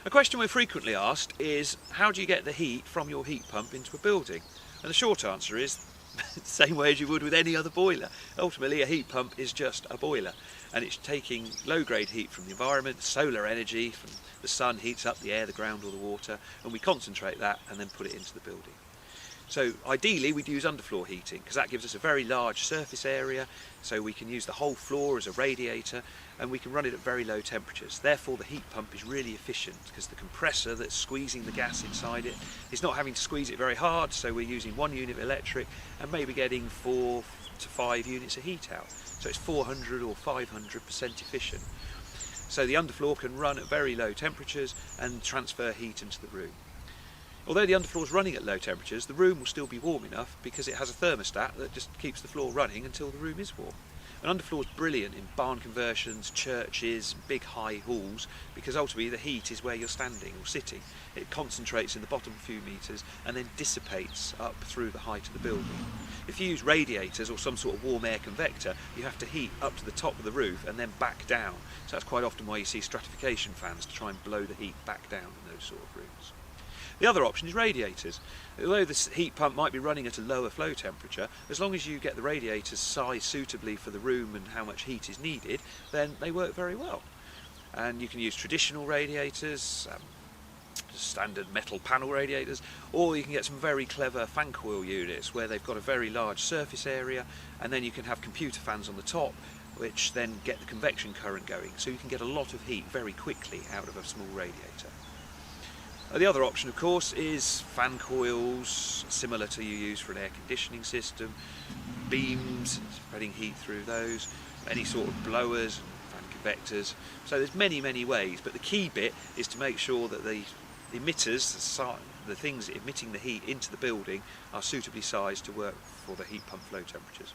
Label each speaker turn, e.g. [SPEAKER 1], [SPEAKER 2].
[SPEAKER 1] A question we're frequently asked is, how do you get the heat from your heat pump into a building? And the short answer is the same way as you would with any other boiler. Ultimately, a heat pump is just a boiler, and it's taking low-grade heat from the environment. Solar energy from the sun heats up the air, the ground or the water, and we concentrate that and then put it into the building. So ideally we'd use underfloor heating, because that gives us a very large surface area, so we can use the whole floor as a radiator, and we can run it at very low temperatures. Therefore the heat pump is really efficient, because the compressor that's squeezing the gas inside it is not having to squeeze it very hard, so we're using 1 unit of electric and maybe getting 4 to 5 units of heat out. So it's 400 or 500% efficient. So the underfloor can run at very low temperatures and transfer heat into the room. Although the underfloor is running at low temperatures, the room will still be warm enough because it has a thermostat that just keeps the floor running until the room is warm. An underfloor is brilliant in barn conversions, churches, big high halls, because ultimately the heat is where you're standing or sitting. It concentrates in the bottom few metres and then dissipates up through the height of the building. If you use radiators or some sort of warm air convector, you have to heat up to the top of the roof and then back down. So that's quite often why you see stratification fans, to try and blow the heat back down in those sort of rooms. The other option is radiators. Although the heat pump might be running at a lower flow temperature, as long as you get the radiators sized suitably for the room and how much heat is needed, then they work very well. And you can use traditional radiators, standard metal panel radiators, or you can get some very clever fan coil units where they've got a very large surface area, and then you can have computer fans on the top which then get the convection current going, so you can get a lot of heat very quickly out of a small radiator. The other option, of course, is fan coils, similar to you use for an air conditioning system, beams, spreading heat through those, any sort of blowers, fan convectors. So there's many ways, but the key bit is to make sure that the emitters, the things emitting the heat into the building, are suitably sized to work for the heat pump flow temperatures.